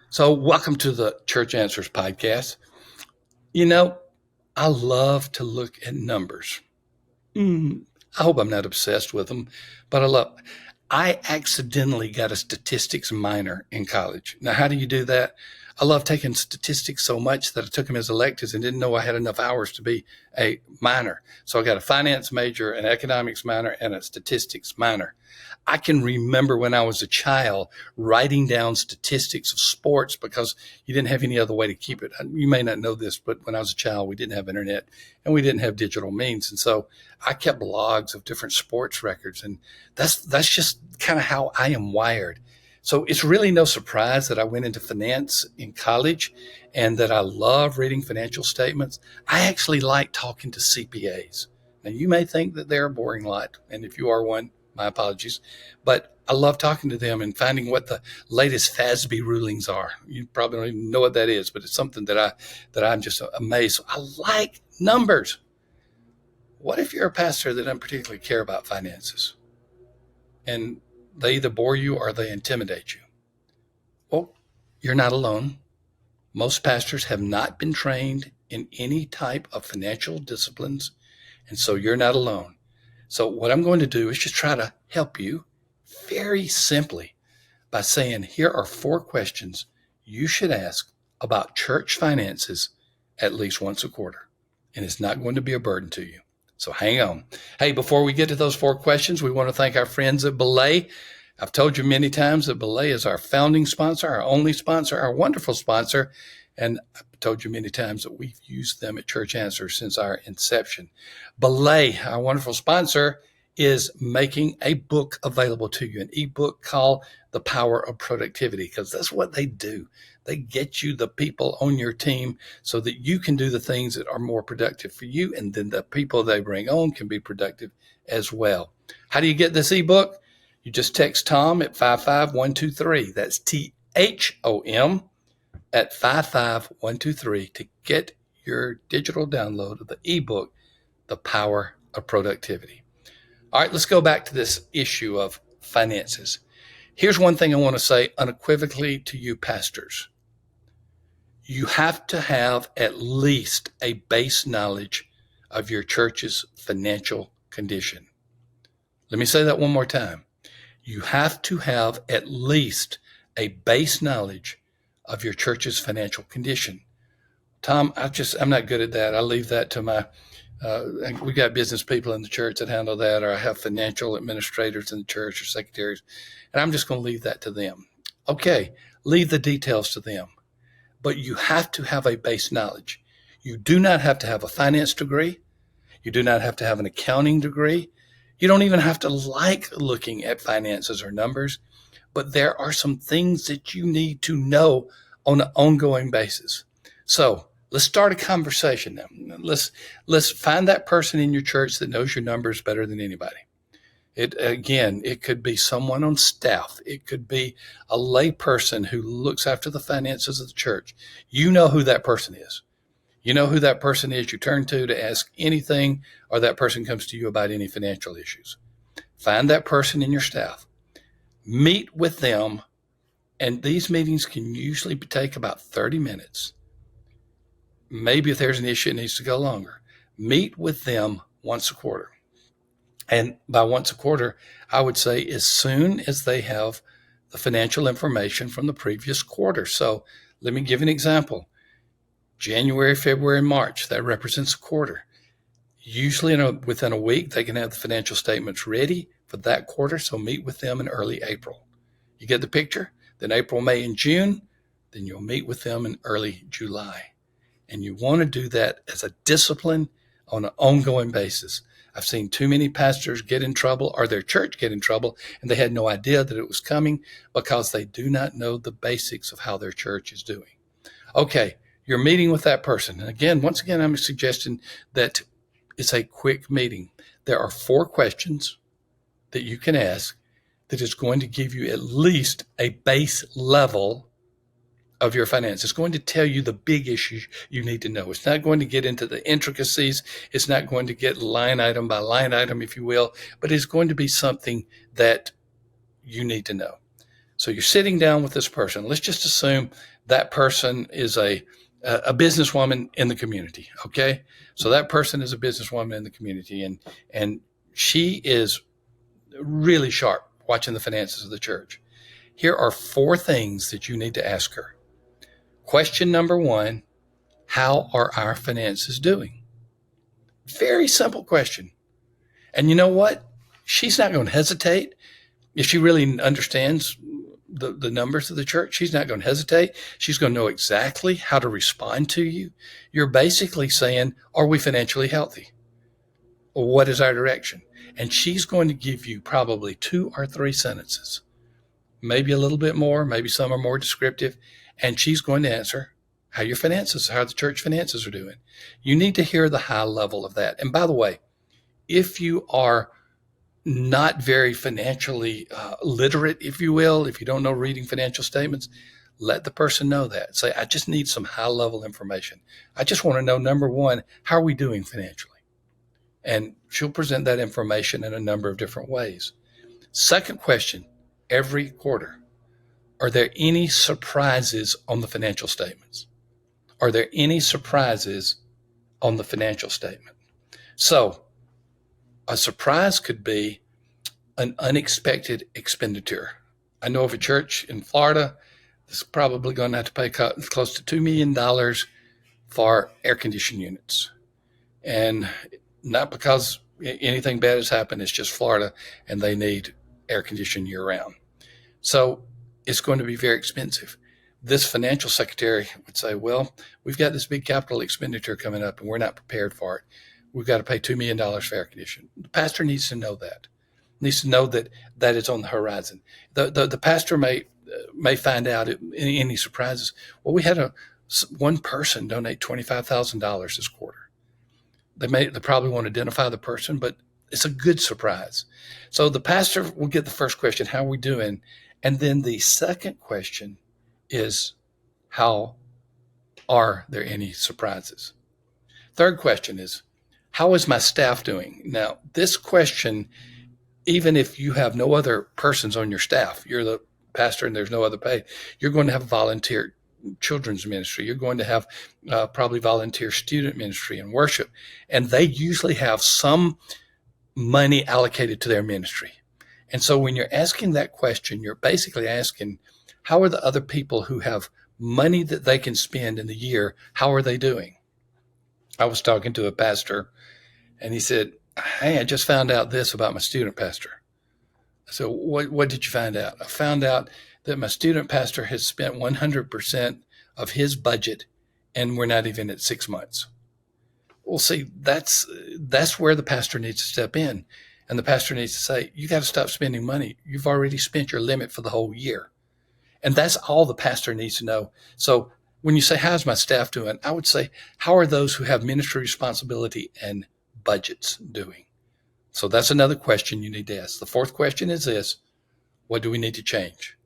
So, welcome to the Church Answers podcast. You know, I love to look at numbers. I hope I'm not obsessed with them, but I accidentally got a statistics minor in college. Now, how do you do that? I love taking statistics so much that I took them as electives and didn't know I had enough hours to be a minor. So I got a finance major, an economics minor, and a statistics minor. I can remember when I was a child writing down statistics of sports because you didn't have any other way to keep it. You may not know this, but when I was a child, we didn't have internet and we didn't have digital means. And so I kept logs of different sports records. And that's just kind of how I am wired. So it's really no surprise that I went into finance in college and that I love reading financial statements. I actually like talking to CPAs. Now, you may think that they're a boring lot, and if you are one, my apologies, but I love talking to them and finding what the latest FASB rulings are. You probably don't even know what that is, but it's something that I'm just amazed. I like numbers. What if you're a pastor that doesn't particularly care about finances and they either bore you or they intimidate you? Well, you're not alone. Most pastors have not been trained in any type of financial disciplines, and so you're not alone. So what I'm going to do is just try to help you very simply by saying, here are 4 questions you should ask about church finances at least once a quarter. And it's not going to be a burden to you. So hang on. Hey, before we get to those 4 questions, we want to thank our friends at Belay. I've told you many times that Belay is our founding sponsor, our only sponsor, our wonderful sponsor. And I've told you many times that we've used them at Church Answers since our inception. Belay, our wonderful sponsor, is making a book available to you, an eBook called The Power of Productivity, because that's what they do. They get you the people on your team so that you can do the things that are more productive for you, and then the people they bring on can be productive as well. How do you get this ebook? You just text THOM at 55123. That's THOM at 55123 to get your digital download of the ebook, The Power of Productivity. All right, let's go back to this issue of finances. Here's one thing I want to say unequivocally to you pastors. You have to have at least a base knowledge of your church's financial condition. Let me say that one more time. You have to have at least a base knowledge of your church's financial condition. Tom, I'm not good at that. I leave that to my we got business people in the church that handle that, or I have financial administrators in the church or secretaries, and I'm just going to leave that to them. Okay, leave the details to them. But you have to have a base knowledge. You do not have to have a finance degree. You do not have to have an accounting degree. You don't even have to like looking at finances or numbers, but there are some things that you need to know on an ongoing basis. So let's start a conversation now. Let's find that person in your church that knows your numbers better than anybody. It could be someone on staff. It could be a lay person who looks after the finances of the church. You know who that person is. You know who that person is you turn to ask anything, or that person comes to you about any financial issues. Find that person in your staff. Meet with them, and these meetings can usually take about 30 minutes. Maybe if there's an issue, it needs to go longer. Meet with them once a quarter. And by once a quarter, I would say as soon as they have the financial information from the previous quarter. So let me give an example. January, February, March, that represents a quarter. Usually within a week, they can have the financial statements ready for that quarter. So meet with them in early April. You get the picture? Then April, May, and June, then you'll meet with them in early July. And you want to do that as a discipline on an ongoing basis. I've seen too many pastors get in trouble, or their church get in trouble, and they had no idea that it was coming because they do not know the basics of how their church is doing. Okay, you're meeting with that person. And once again, I'm suggesting that it's a quick meeting. There are 4 questions that you can ask that is going to give you at least a base level of your finance. It's going to tell you the big issues you need to know. It's not going to get into the intricacies. It's not going to get line item by line item, if you will, but it's going to be something that you need to know. So you're sitting down with this person. Let's just assume that person is a businesswoman in the community. Okay. So that person is a businesswoman in the community, and she is really sharp watching the finances of the church. Here are 4 things that you need to ask her. Question number 1, how are our finances doing? Very simple question. And you know what? She's not going to hesitate. If she really understands the numbers of the church, she's not going to hesitate. She's going to know exactly how to respond to you. You're basically saying, are we financially healthy? Or what is our direction? And she's going to give you probably 2 or 3 sentences, maybe a little bit more, maybe some are more descriptive. And she's going to answer how your finances, how the church finances are doing. You need to hear the high level of that. And by the way, if you are not very financially literate, if you will, if you don't know reading financial statements, let the person know that. Say, I just need some high level information. I just want to know, number 1, how are we doing financially? And she'll present that information in a number of different ways. Second question, every quarter, are there any surprises on the financial statements? Are there any surprises on the financial statement? So a surprise could be an unexpected expenditure. I know of a church in Florida that's probably going to have to pay close to $2 million for air conditioning units. And not because anything bad has happened, it's just Florida and they need air conditioning year round. So it's going to be very expensive. This financial secretary would say, well, we've got this big capital expenditure coming up and we're not prepared for it. We've got to pay $2 million for air conditioning. The pastor needs to know that. Needs to know that that is on the horizon. The pastor may find out any surprises. Well, we had one person donate $25,000 this quarter. They probably won't identify the person, but it's a good surprise. So the pastor will get the first question, how are we doing? And then the second question is, how are there any surprises? Third question is, how is my staff doing? Now, this question, even if you have no other persons on your staff, you're the pastor and there's no other pay, you're going to have volunteer children's ministry. You're going to have probably volunteer student ministry and worship. And they usually have some money allocated to their ministry. And so when you're asking that question, you're basically asking, how are the other people who have money that they can spend in the year, how are they doing? I was talking to a pastor and he said, hey, I just found out this about my student pastor. I said, what did you find out? I found out that my student pastor has spent 100% of his budget and we're not even at 6 months. Well, see, that's where the pastor needs to step in. And the pastor needs to say, you got to stop spending money. You've already spent your limit for the whole year. And that's all the pastor needs to know. So when you say, how's my staff doing? I would say, how are those who have ministry responsibility and budgets doing? So that's another question you need to ask. The fourth question is this: what do we need to change?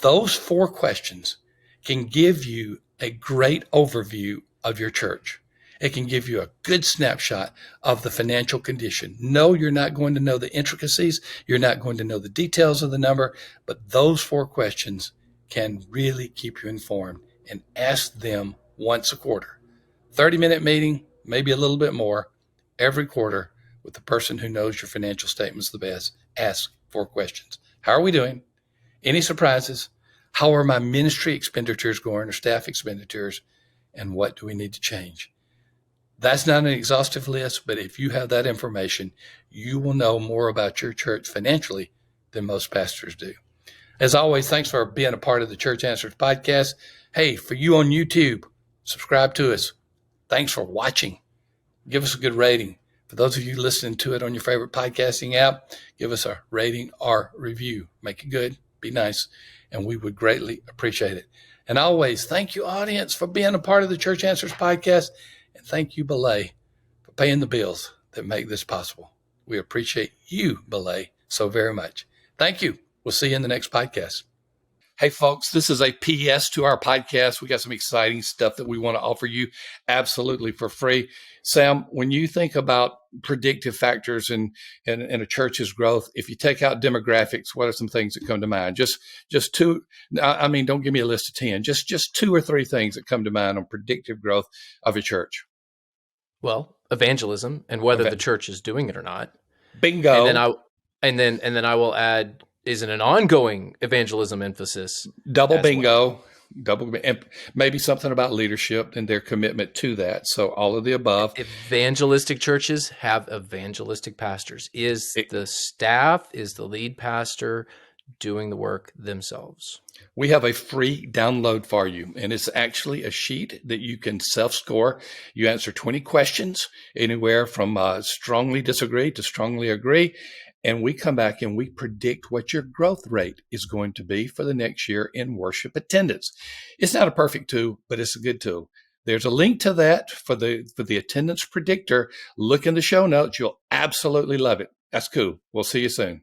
Those 4 questions can give you a great overview of your church. It can give you a good snapshot of the financial condition. No, you're not going to know the intricacies. You're not going to know the details of the number, but those 4 questions can really keep you informed, and ask them once a quarter. 30-minute meeting, maybe a little bit more, every quarter with the person who knows your financial statements the best. Ask 4 questions. How are we doing? Any surprises? How are my ministry expenditures going, or staff expenditures? And what do we need to change? That's not an exhaustive list, but if you have that information, you will know more about your church financially than most pastors do. As always, thanks for being a part of the Church Answers podcast. Hey, for you on YouTube, subscribe to us. Thanks for watching. Give us a good rating. For those of you listening to it on your favorite podcasting app, give us a rating or review. Make it good, be nice, and we would greatly appreciate it. And always, thank you, audience, for being a part of the Church Answers podcast. And thank you, Belay, for paying the bills that make this possible. We appreciate you, Belay, so very much. Thank you. We'll see you in the next podcast. Hey, folks, this is a PS to our podcast. We got some exciting stuff that we want to offer you absolutely for free. Sam, when you think about predictive factors in a church's growth, if you take out demographics, what are some things that come to mind? Just two. I mean, don't give me a list of 10. Just two or three things that come to mind on predictive growth of a church. Well, evangelism and whether the church is doing it or not. Bingo. And then I will add, is it an ongoing evangelism emphasis? Double bingo. Well? Maybe something about leadership and their commitment to that. So all of the above. Evangelistic churches have evangelistic pastors. Is the staff, is the lead pastor doing the work themselves? We have a free download for you, and it's actually a sheet that you can self-score. You answer 20 questions, anywhere from strongly disagree to strongly agree. And we come back and we predict what your growth rate is going to be for the next year in worship attendance. It's not a perfect tool, but it's a good tool. There's a link to that for the attendance predictor. Look in the show notes. You'll absolutely love it. That's cool. We'll see you soon.